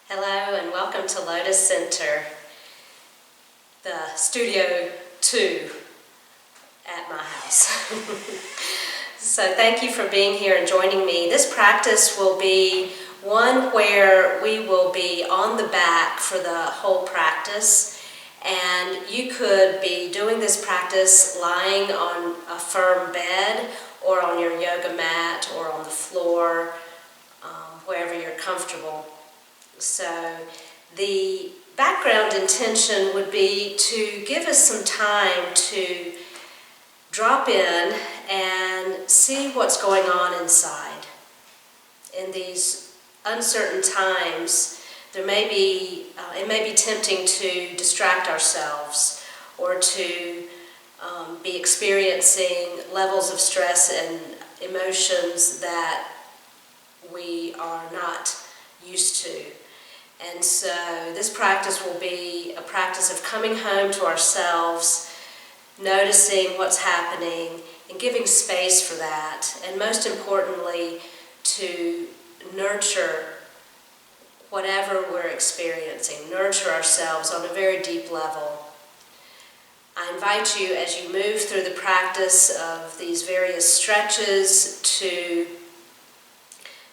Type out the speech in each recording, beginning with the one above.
Hello and welcome to Lotus Center, the Studio 2 at my house. So thank you for being here and joining me. This practice will be one where we will be on the back for the whole practice, and you could be doing this practice lying on a firm bed or on your yoga mat or on the floor, wherever you're comfortable. So the background intention would be to give us some time to drop in and see what's going on inside. In these uncertain times, it may be tempting to distract ourselves or to be experiencing levels of stress and emotions that we are not used to. And so this practice will be a practice of coming home to ourselves, noticing what's happening, and giving space for that. And most importantly, to nurture whatever we're experiencing, nurture ourselves on a very deep level. I invite you, as you move through the practice of these various stretches, to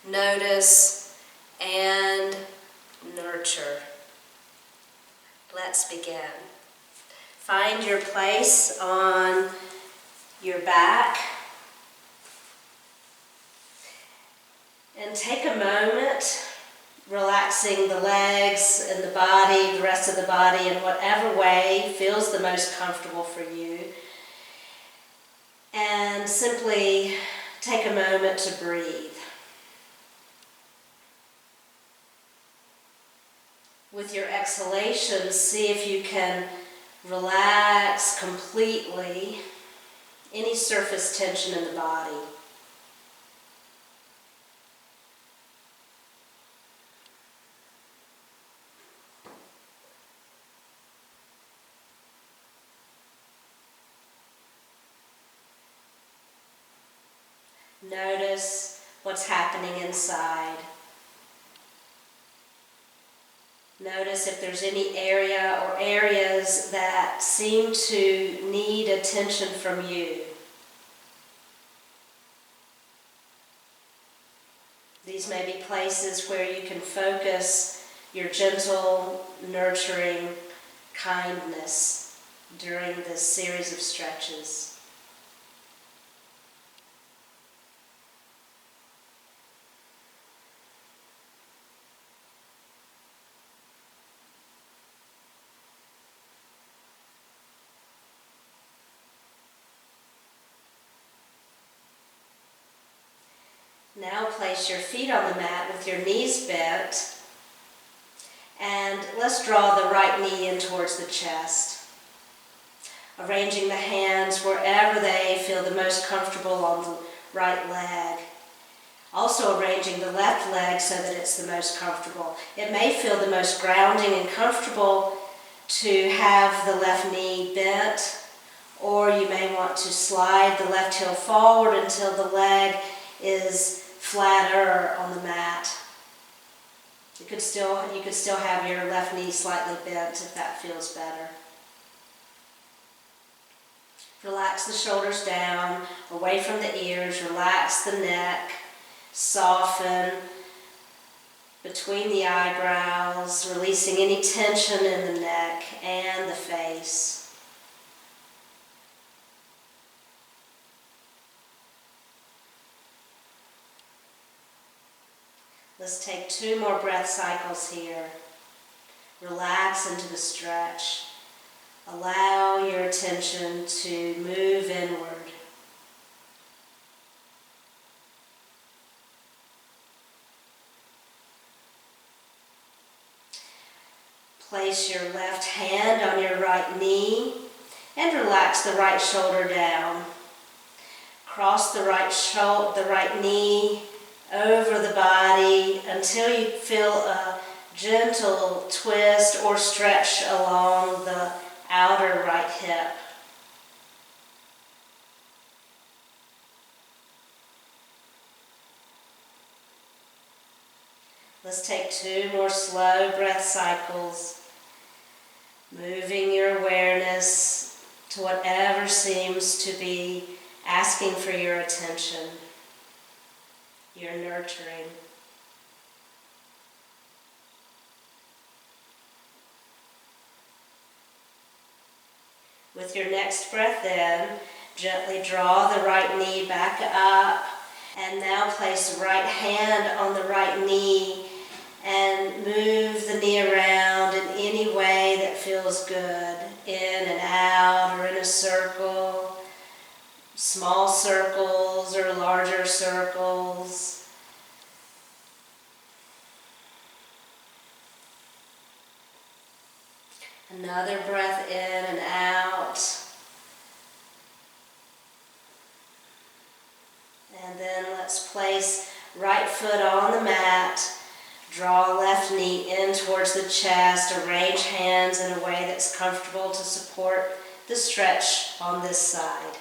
notice and nurture. Let's begin. Find your place on your back and take a moment relaxing the legs and the body, the rest of the body, in whatever way feels the most comfortable for you. And simply take a moment to breathe. With your exhalations, see if you can relax completely any surface tension in the body. Notice what's happening inside. Notice if there's any area or areas that seem to need attention from you. These may be places where you can focus your gentle, nurturing kindness during this series of stretches. Now place your feet on the mat with your knees bent, and let's draw the right knee in towards the chest, arranging the hands wherever they feel the most comfortable on the right leg. Also arranging the left leg so that it's the most comfortable. It may feel the most grounding and comfortable to have the left knee bent, or you may want to slide the left heel forward until the leg is flatter on the mat. You could still have your left knee slightly bent if that feels better. Relax the shoulders down, away from the ears. Relax the neck. Soften between the eyebrows, releasing any tension in the neck and the face. Let's take 2 more breath cycles here. Relax into the stretch. Allow your attention to move inward. Place your left hand on your right knee and relax the right shoulder down. Cross the right knee over the body until you feel a gentle twist or stretch along the outer right hip. Let's take 2 more slow breath cycles, moving your awareness to whatever seems to be asking for your attention. You're nurturing. With your next breath in, gently draw the right knee back up, and now place the right hand on the right knee and move the knee around in any way that feels good, in and out or in a circle, small circles or larger circles. Another breath in and out. And then let's place right foot on the mat. Draw left knee in towards the chest. Arrange hands in a way that's comfortable to support the stretch on this side.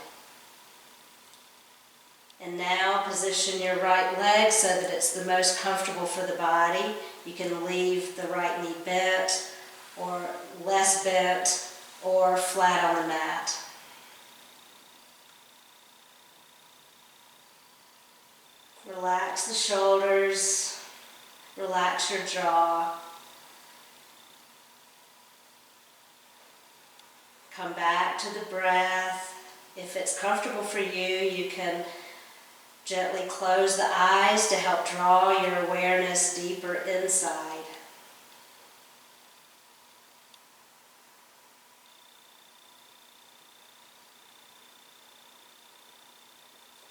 And now position your right leg so that it's the most comfortable for the body. You can leave the right knee bent or less bent or flat on the mat. Relax the shoulders, relax your jaw. Come back to the breath. If it's comfortable for you, you can gently close the eyes to help draw your awareness deeper inside.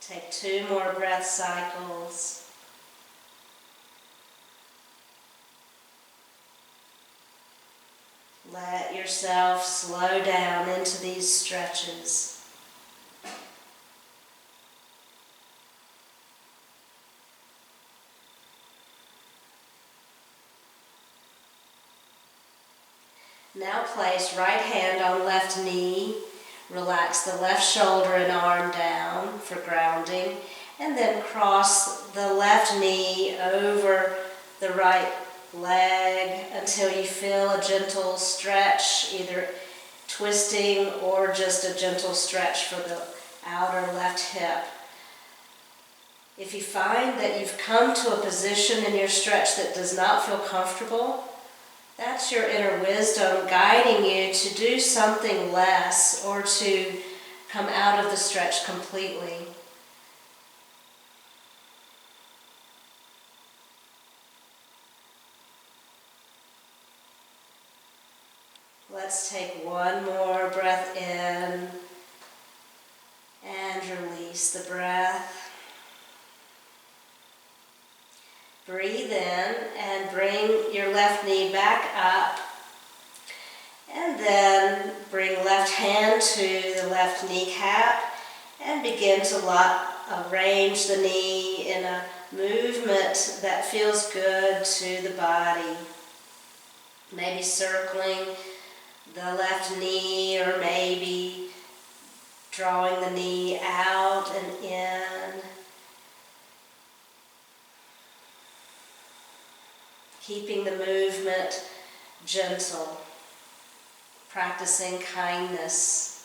Take 2 more breath cycles. Let yourself slow down into these stretches. Now place right hand on left knee. Relax the left shoulder and arm down for grounding, and then cross the left knee over the right leg until you feel a gentle stretch, either twisting or just a gentle stretch for the outer left hip. If you find that you've come to a position in your stretch that does not feel comfortable, that's your inner wisdom guiding you to do something less or to come out of the stretch completely. Let's take 1 more breath in and release the breath. Breathe in and bring your left knee back up, and then bring left hand to the left kneecap and begin to arrange the knee in a movement that feels good to the body. Maybe circling the left knee, or maybe drawing the knee out and in. Keeping the movement gentle, practicing kindness.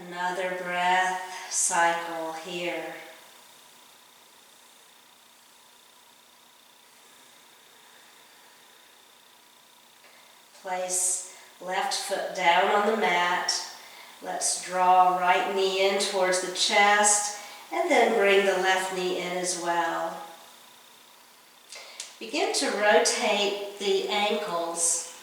Another breath cycle here. Place left foot down on the mat. Let's draw right knee in towards the chest, and then bring the left knee in as well. Begin to rotate the ankles,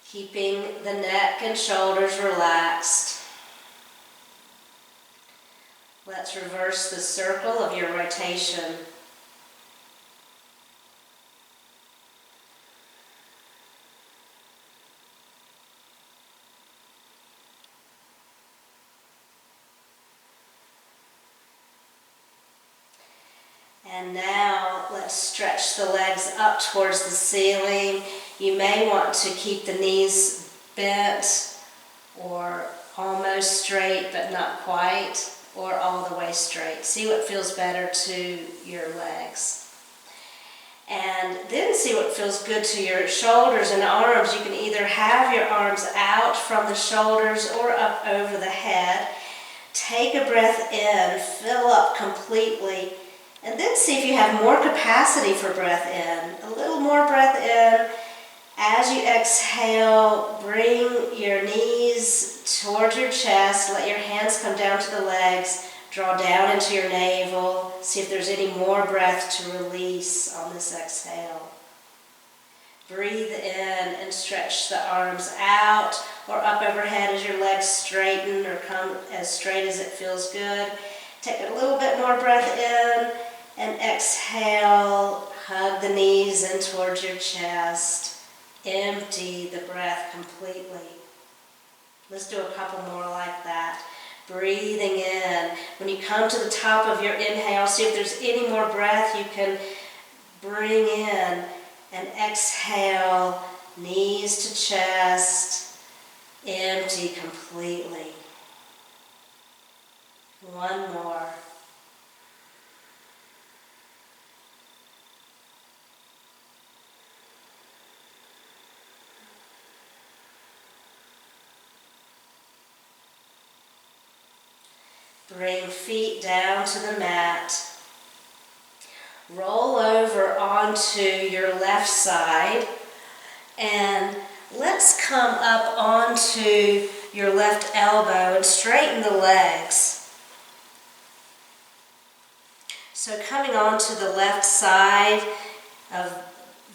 keeping the neck and shoulders relaxed. Let's reverse the circle of your rotation. And now let's stretch the legs up towards the ceiling. You may want to keep the knees bent or almost straight but not quite, or all the way straight. See what feels better to your legs. And then see what feels good to your shoulders and arms. You can either have your arms out from the shoulders or up over the head. Take a breath in, fill up completely, and then see if you have more capacity for breath in. A little more breath in. As you exhale, bring your knees towards your chest. Let your hands come down to the legs. Draw down into your navel. See if there's any more breath to release on this exhale. Breathe in and stretch the arms out or up overhead as your legs straighten or come as straight as it feels good. Take a little bit more breath in and exhale. Hug the knees in towards your chest. Empty the breath completely. Let's do a couple more like that. Breathing in. When you come to the top of your inhale, see if there's any more breath you can bring in. And exhale, knees to chest, empty completely. One more. Bring feet down to the mat. Roll over onto your left side and let's come up onto your left elbow and straighten the legs. So coming onto the left side of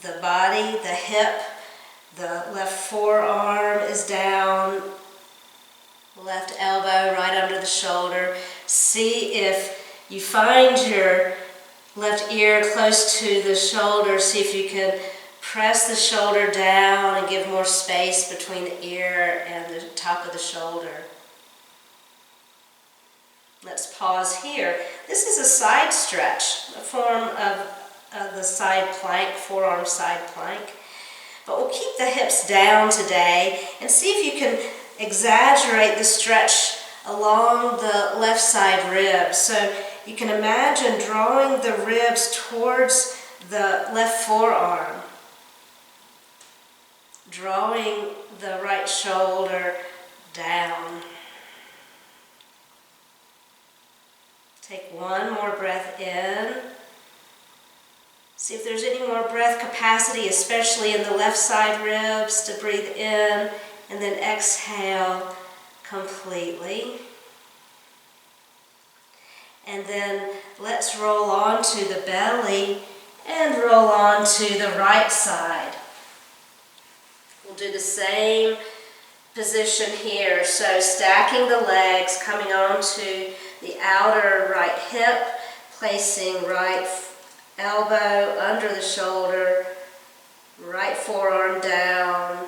the body, the hip, the left forearm is down, left elbow right under the shoulder. See if you find your left ear close to the shoulder. See if you can press the shoulder down and give more space between the ear and the top of the shoulder. Let's pause here. This is a side stretch, a form of the side plank, forearm side plank. But we'll keep the hips down today and see if you can exaggerate the stretch along the left side ribs. So you can imagine drawing the ribs towards the left forearm, drawing the right shoulder down. Take one more breath in. See if there's any more breath capacity, especially in the left side ribs, to breathe in and then exhale completely. And then let's roll onto the belly and roll onto the right side. We'll do the same position here. So stacking the legs, coming onto the outer right hip, placing right elbow under the shoulder, right forearm down.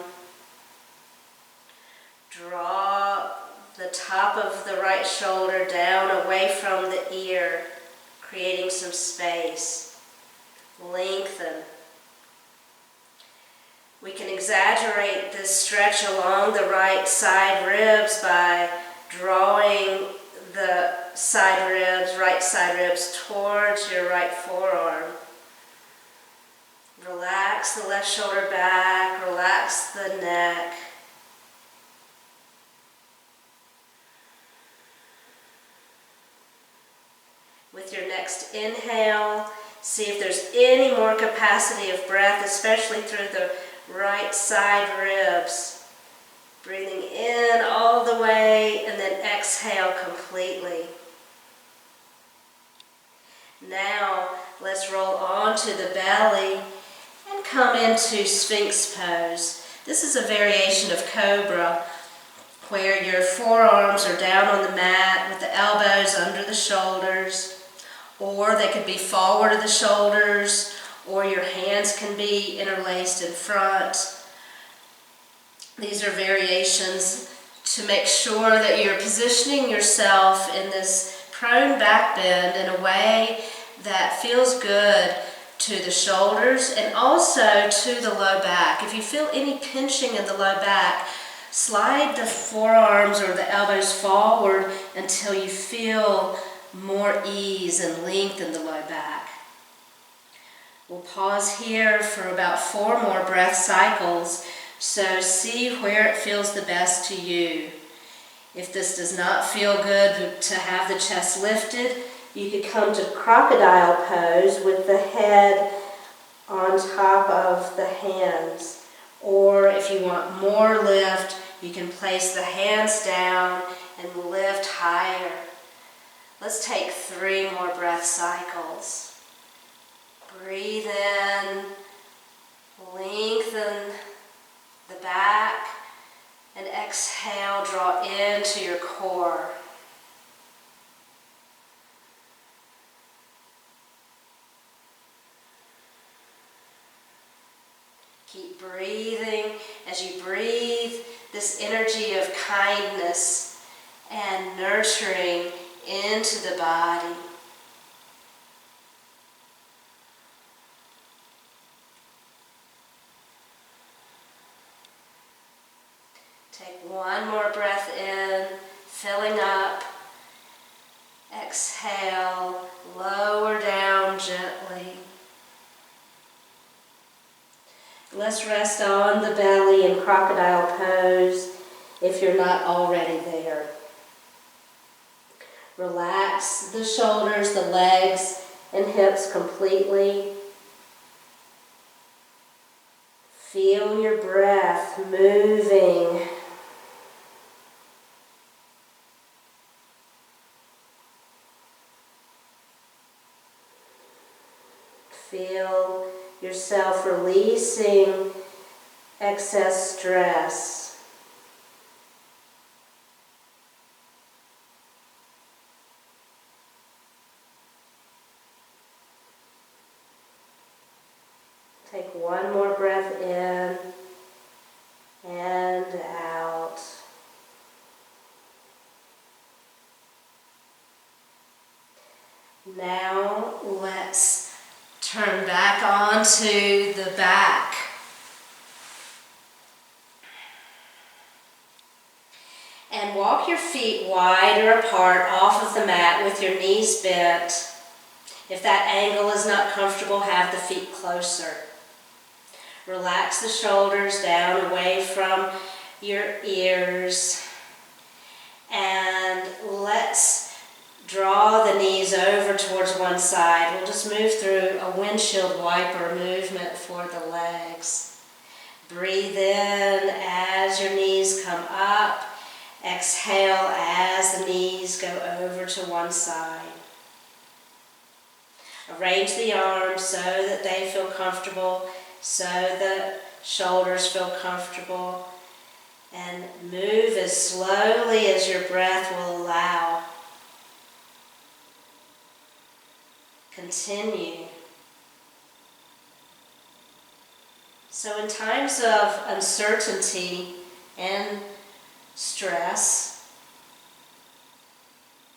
Draw the top of the right shoulder down away from the ear, creating some space. Lengthen. We can exaggerate this stretch along the right side ribs by drawing the side ribs, right side ribs towards your right forearm. Relax the left shoulder back, relax the neck. With your next inhale, see if there's any more capacity of breath, especially through the right side ribs. Breathing in all the way and then exhale completely. Now let's roll onto the belly and come into Sphinx pose. This is a variation of Cobra where your forearms are down on the mat with the elbows under the shoulders, or they could be forward of the shoulders, or your hands can be interlaced in front. These are variations to make sure that you're positioning yourself in this prone back bend in a way that feels good to the shoulders and also to the low back. If you feel any pinching in the low back, slide the forearms or the elbows forward until you feel more ease and length in the low back. We'll pause here for about 4 more breath cycles, so see where it feels the best to you. If this does not feel good to have the chest lifted, you could come to crocodile pose with the head on top of the hands. Or if you want more lift, you can place the hands down and lift higher. Let's take 3 more breath cycles. Breathe in, lengthen the back, and exhale, draw into your core. Keep breathing. As you breathe, this energy of kindness and nurturing into the body. Take 1 more breath in, filling up. Exhale, lower down gently. Let's rest on the belly in crocodile pose if you're not already there. Relax the shoulders, the legs, and hips completely. Feel your breath moving. Feel yourself releasing excess stress. Take 1 more breath in and out. Now let's turn back onto the back. And walk your feet wider apart off of the mat with your knees bent. If that angle is not comfortable, have the feet closer. Relax the shoulders down away from your ears. And let's draw the knees over towards one side. We'll just move through a windshield wiper movement for the legs. Breathe in as your knees come up. Exhale as the knees go over to one side. Arrange the arms so that they feel comfortable, so the shoulders feel comfortable. And move as slowly as your breath will allow. Continue. So in times of uncertainty and stress,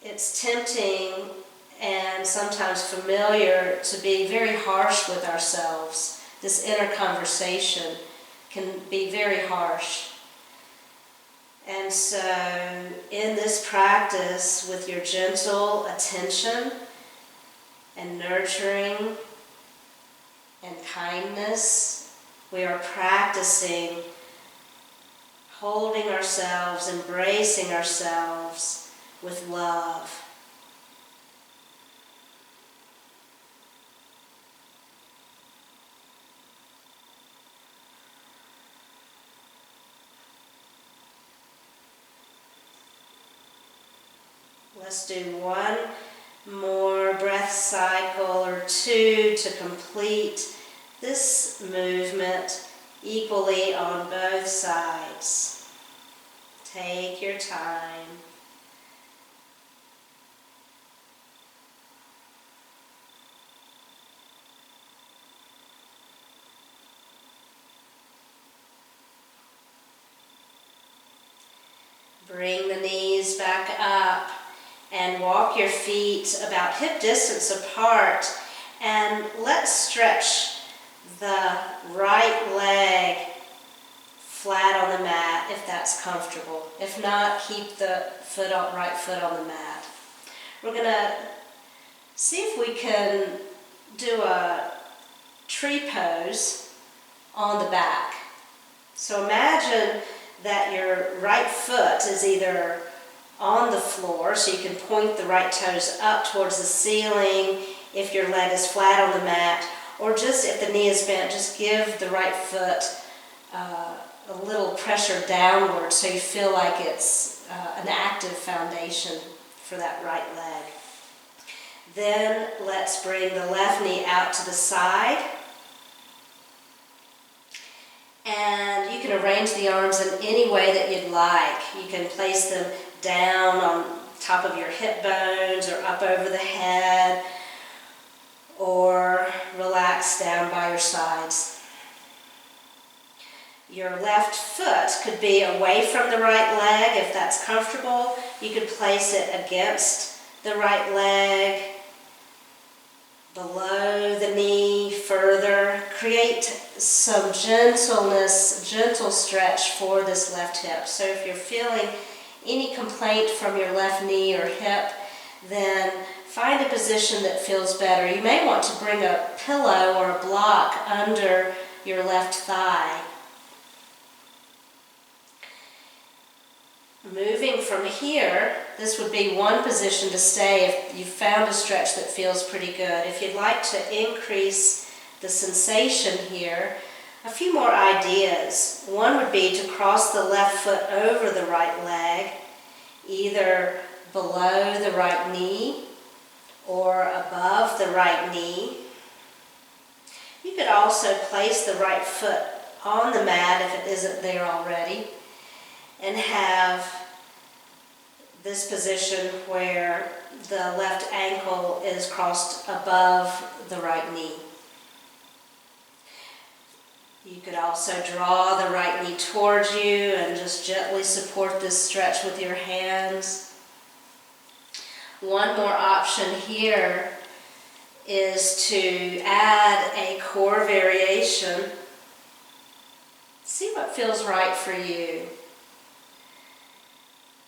it's tempting and sometimes familiar to be very harsh with ourselves. This inner conversation can be very harsh. And so in this practice, with your gentle attention and nurturing and kindness, we are practicing holding ourselves, embracing ourselves with love. Let's do 1 more breath cycle or 2 to complete this movement equally on both sides. Take your time. Bring the knees back up and walk your feet about hip distance apart, and let's stretch the right leg flat on the mat if that that's comfortable. If not, keep the right foot on the mat. We're going to see if we can do a tree pose on the back. So imagine that your right foot is either on the floor, so you can point the right toes up towards the ceiling if your leg is flat on the mat, or just if the knee is bent, just give the right foot a little pressure downward so you feel like it's an active foundation for that right leg. Then let's bring the left knee out to the side. And you can arrange the arms in any way that you'd like. You can place them down on top of your hip bones or up over the head, or relax down by your sides. Your left foot could be away from the right leg if that's comfortable. You could place it against the right leg, below the knee, further. Create some gentleness, gentle stretch for this left hip. So if you're feeling any complaint from your left knee or hip, then find a position that feels better. You may want to bring a pillow or a block under your left thigh. Moving from here, this would be one position to stay if you found a stretch that feels pretty good. If you'd like to increase the sensation here, a few more ideas. One would be to cross the left foot over the right leg, either below the right knee or above the right knee. You could also place the right foot on the mat if it isn't there already, and have this position where the left ankle is crossed above the right knee. You could also draw the right knee towards you and just gently support this stretch with your hands. One more option here is to add a core variation. See what feels right for you.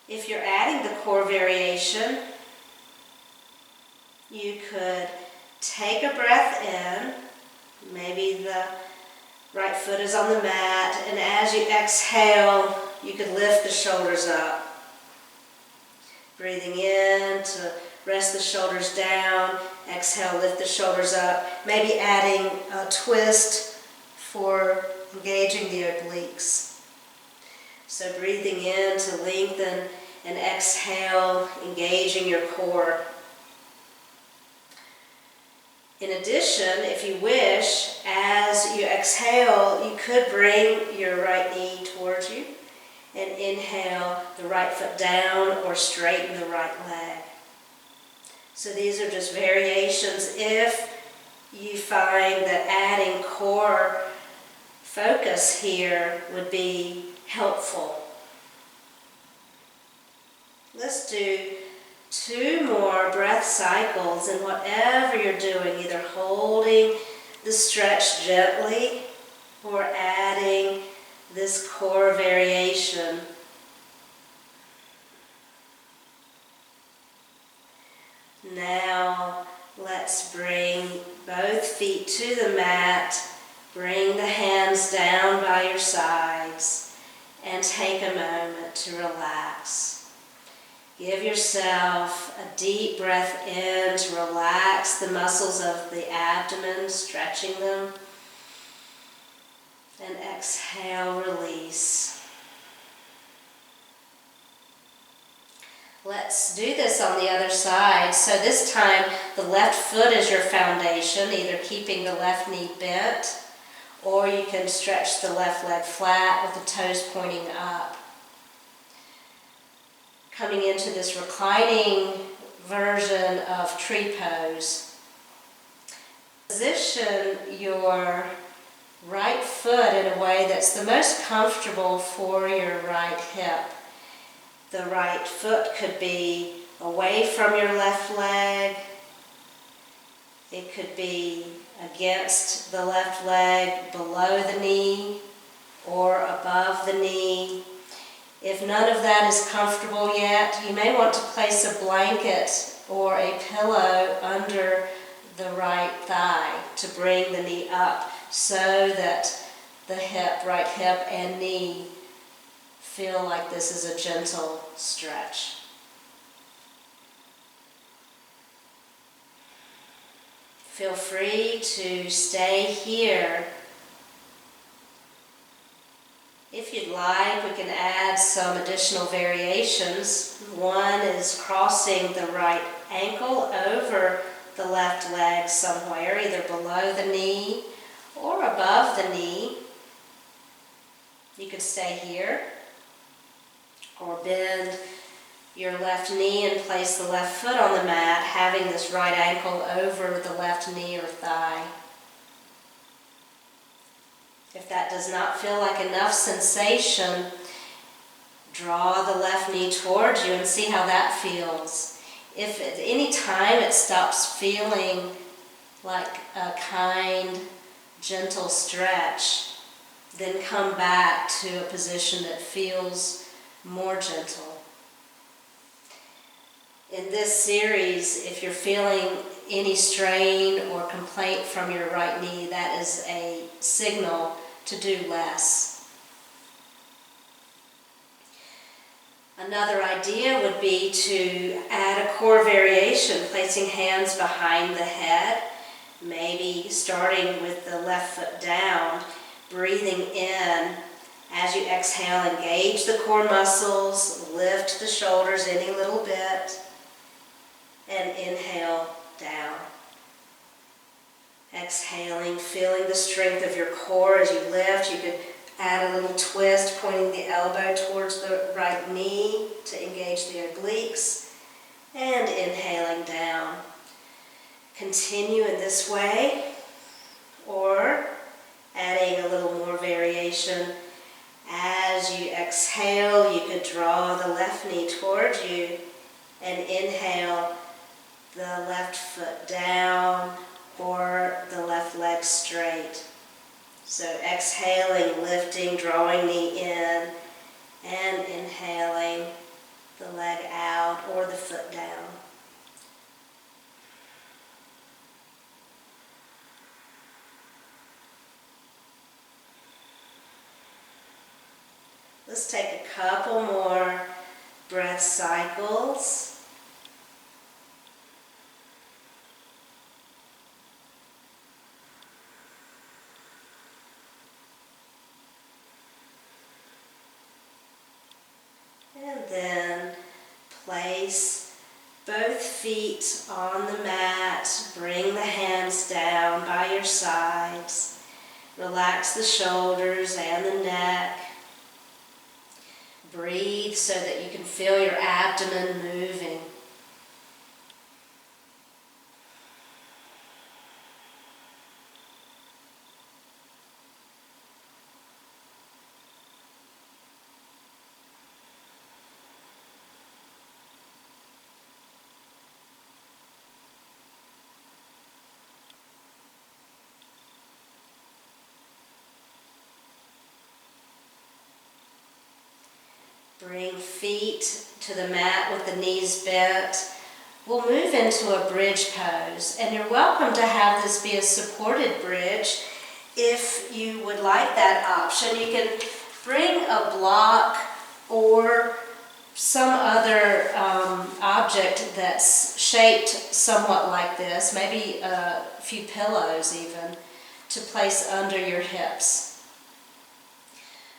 If you're adding the core variation, you could take a breath in. Maybe the right foot is on the mat, and as you exhale, you could lift the shoulders up. Breathing in to rest the shoulders down. Exhale, lift the shoulders up. Maybe adding a twist for engaging the obliques. So breathing in to lengthen, and exhale, engaging your core. In addition, if you wish, as you exhale, you could bring your right knee towards you and inhale the right foot down or straighten the right leg. So these are just variations if you find that adding core focus here would be helpful. Let's do 2 more breath cycles, and whatever you're doing, either holding the stretch gently or adding this core variation. Now let's bring both feet to the mat. Bring the hands down by your sides and take a moment to relax. Give yourself a deep breath in to relax the muscles of the abdomen, stretching them. And exhale, release. Let's do this on the other side. So this time, the left foot is your foundation, either keeping the left knee bent, or you can stretch the left leg flat with the toes pointing up. Coming into this reclining version of tree pose. Position your right foot in a way that's the most comfortable for your right hip. The right foot could be away from your left leg. It could be against the left leg, below the knee, or above the knee. If none of that is comfortable yet, you may want to place a blanket or a pillow under the right thigh to bring the knee up so that the right hip and knee feel like this is a gentle stretch. Feel free to stay here. If you'd like, we can add some additional variations. One is crossing the right ankle over the left leg somewhere, either below the knee or above the knee. You could stay here, or bend your left knee and place the left foot on the mat, having this right ankle over the left knee or thigh. If that does not feel like enough sensation, draw the left knee towards you and see how that feels. If at any time it stops feeling like a kind, gentle stretch, then come back to a position that feels more gentle. In this series, if you're feeling any strain or complaint from your right knee, that is a signal to do less. Another idea would be to add a core variation, placing hands behind the head, maybe starting with the left foot down, breathing in. As you exhale, engage the core muscles, lift the shoulders any little bit, and inhale down. Exhaling, feeling the strength of your core as you lift. You could add a little twist, pointing the elbow towards the right knee to engage the obliques, and inhaling down. Continue in this way, or adding a little more variation. As you exhale, you could draw the left knee towards you and inhale the left foot down or the left leg straight. So exhaling, lifting, drawing knee in, and inhaling the leg out or the foot down. Let's take a couple more breath cycles. And then place both feet on the mat. Bring the hands down by your sides. Relax the shoulders and the neck. Breathe so that you can feel your abdomen moving. Bring feet to the mat with the knees bent. We'll move into a bridge pose, and you're welcome to have this be a supported bridge. If you would like that option, you can bring a block or some other object that's shaped somewhat like this, maybe a few pillows even, to place under your hips.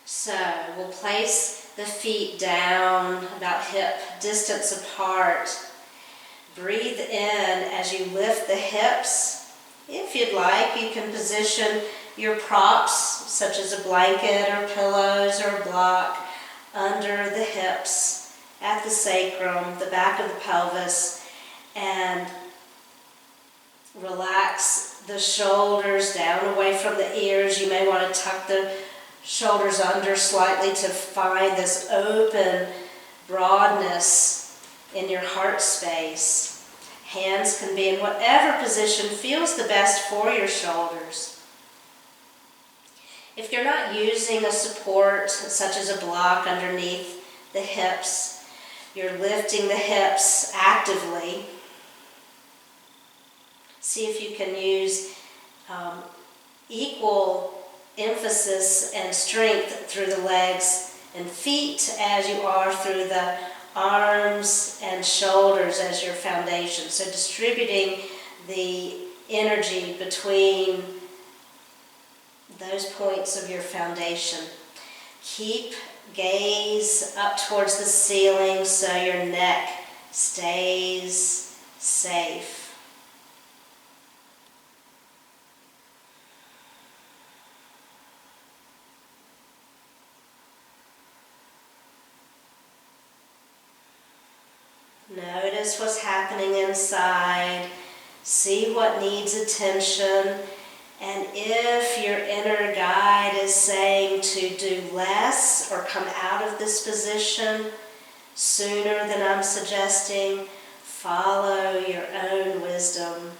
So we'll place the feet down about hip distance apart. Breathe in as you lift the hips. If you'd like, you can position your props, such as a blanket or pillows or a block, under the hips, at the sacrum, the back of the pelvis, and relax the shoulders down away from the ears. You may want to tuck the shoulders under slightly to find this open broadness in your heart space. Hands can be in whatever position feels the best for your shoulders. If you're not using a support such as a block underneath the hips. You're lifting the hips actively. See if you can use equal emphasis and strength through the legs and feet as you are through the arms and shoulders as your foundation. So distributing the energy between those points of your foundation. Keep gaze up towards the ceiling so your neck stays safe. Notice what's happening inside. See what needs attention. And if your inner guide is saying to do less or come out of this position sooner than I'm suggesting, follow your own wisdom.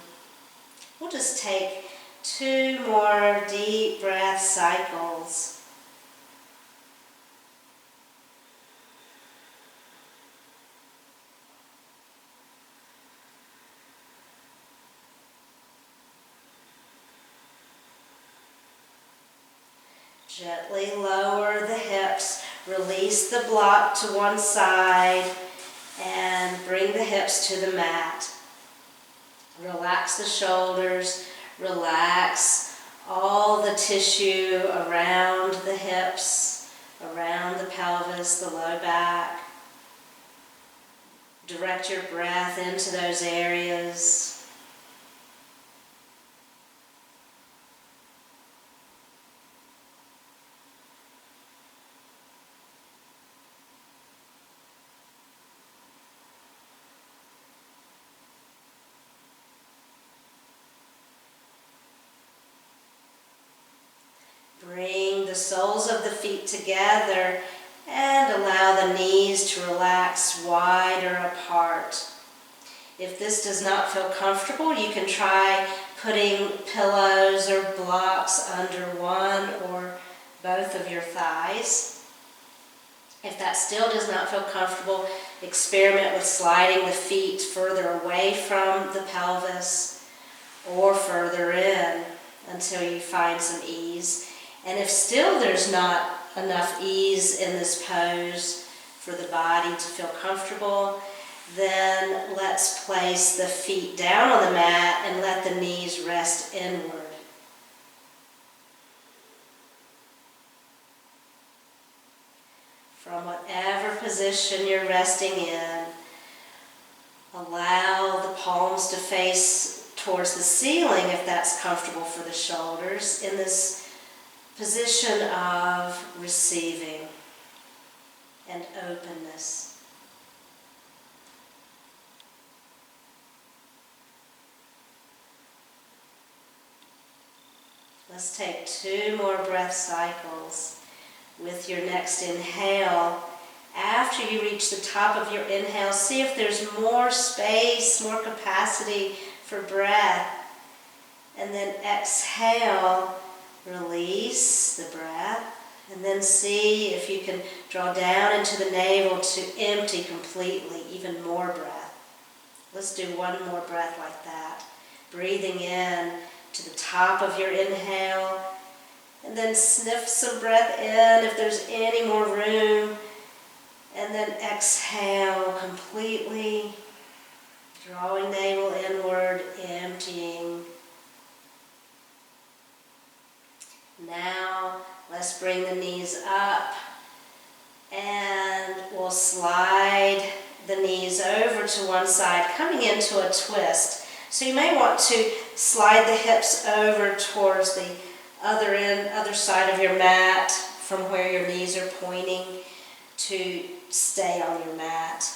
We'll just take 2 more deep breath cycles. Gently lower the hips, release the block to one side, and bring the hips to the mat. Relax the shoulders, relax all the tissue around the hips, around the pelvis, the low back. Direct your breath into those areas. Bring the soles of the feet together and allow the knees to relax wider apart. If this does not feel comfortable, you can try putting pillows or blocks under one or both of your thighs. If that still does not feel comfortable, experiment with sliding the feet further away from the pelvis or further in until you find some ease. And if still there's not enough ease in this pose for the body to feel comfortable, then let's place the feet down on the mat and let the knees rest inward. From whatever position you're resting in, allow the palms to face towards the ceiling if that's comfortable for the shoulders in this position of receiving and openness. Let's take 2 more breath cycles. With your next inhale, after you reach the top of your inhale, see if there's more space, more capacity for breath. And then exhale, release the breath, and then see if you can draw down into the navel to empty completely, even more breath. Let's do 1 more breath like that. Breathing in to the top of your inhale, and then sniff some breath in if there's any more room, and then exhale completely, drawing navel inward, emptying. Now, let's bring the knees up, and we'll slide the knees over to one side, coming into a twist. So you may want to slide the hips over towards the other side of your mat from where your knees are pointing to stay on your mat.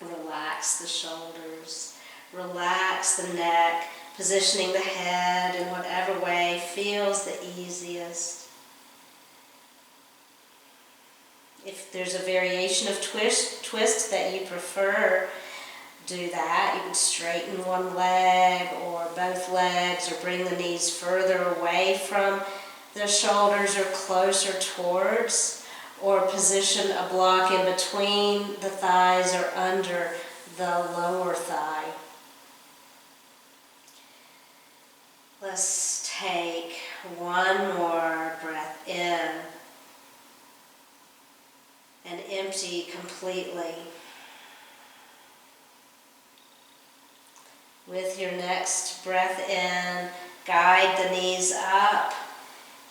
Relax the shoulders, relax the neck, positioning the head in whatever way feels the easiest. If there's a variation of twist that you prefer, do that. You can straighten one leg or both legs, or bring the knees further away from the shoulders or closer towards, or position a block in between the thighs or under the lower thigh. Let's take one more breath in and empty completely. With your next breath in, guide the knees up,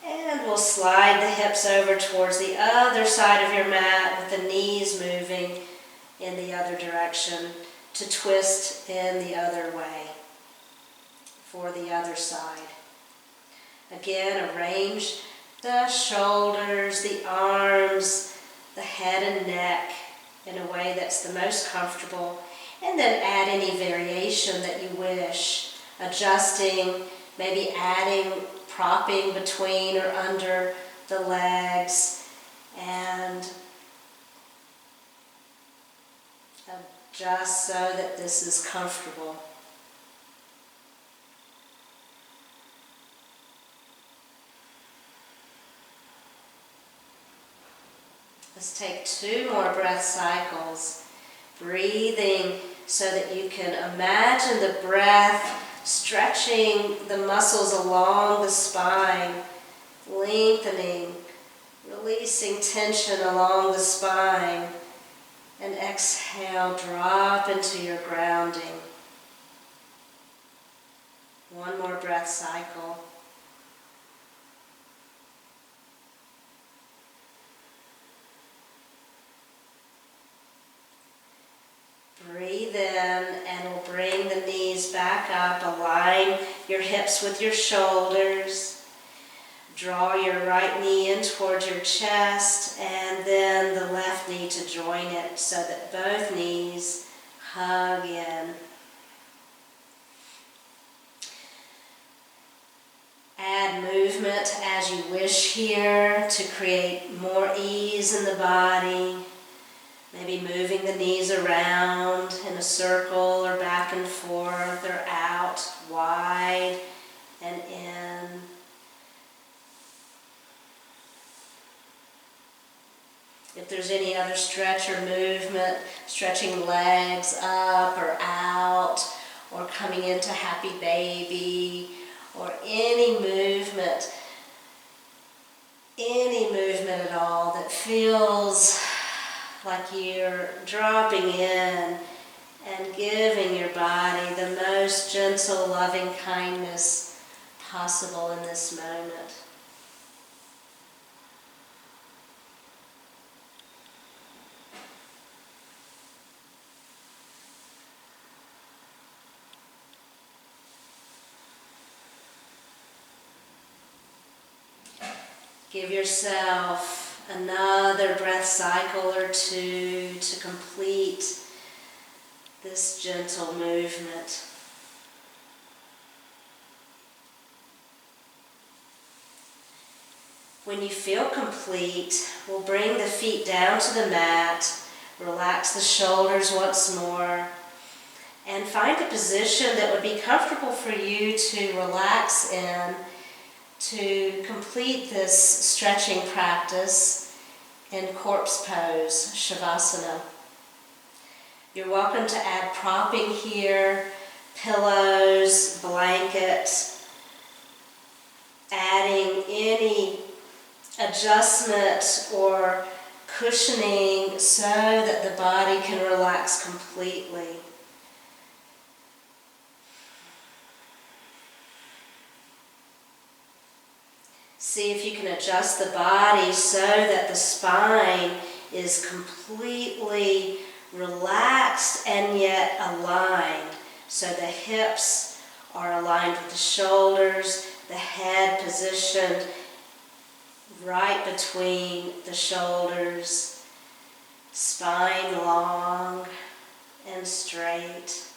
and we'll slide the hips over towards the other side of your mat with the knees moving in the other direction to twist in the other way for the other side. Again, arrange the shoulders, the arms, the head and neck in a way that's the most comfortable. And then add any variation that you wish, adjusting, maybe adding, propping between or under the legs, and adjust so that this is comfortable. Let's take 2 more breath cycles, breathing so that you can imagine the breath stretching the muscles along the spine, lengthening, releasing tension along the spine, and exhale, drop into your grounding. One more breath cycle. Breathe in, and we'll bring the knees back up. Align your hips with your shoulders. Draw your right knee in towards your chest, and then the left knee to join it so that both knees hug in. Add movement as you wish here to create more ease in the body. Maybe moving the knees around in a circle or back and forth or out, wide and in. If there's any other stretch or movement, stretching legs up or out, or coming into happy baby, or any movement at all that feels like you're dropping in and giving your body the most gentle, loving kindness possible in this moment. Give yourself another breath cycle or 2 to complete this gentle movement. When you feel complete, we'll bring the feet down to the mat, relax the shoulders once more, and find a position that would be comfortable for you to relax in to complete this stretching practice in corpse pose, Shavasana. You're welcome to add propping here, pillows, blankets, adding any adjustment or cushioning so that the body can relax completely. See if you can adjust the body so that the spine is completely relaxed and yet aligned. So the hips are aligned with the shoulders, the head positioned right between the shoulders, spine long and straight.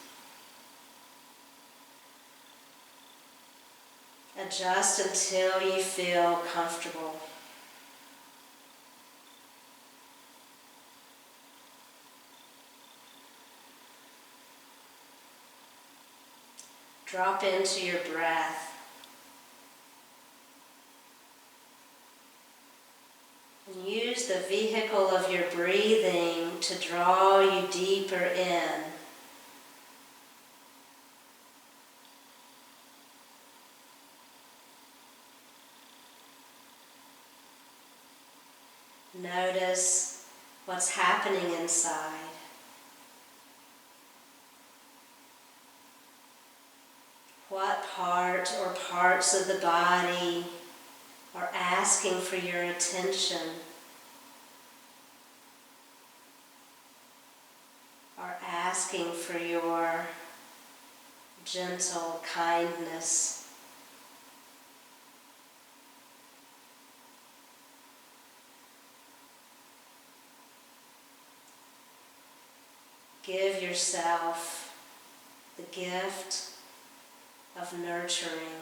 Adjust until you feel comfortable. Drop into your breath. Use the vehicle of your breathing to draw you deeper in. Notice what's happening inside. What part or parts of the body are asking for your attention, are asking for your gentle kindness. Give yourself the gift of nurturing.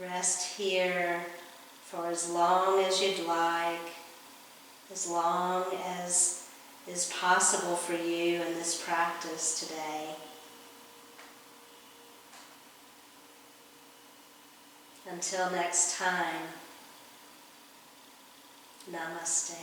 Rest here for as long as you'd like, as long as is possible for you in this practice today. Until next time, namaste.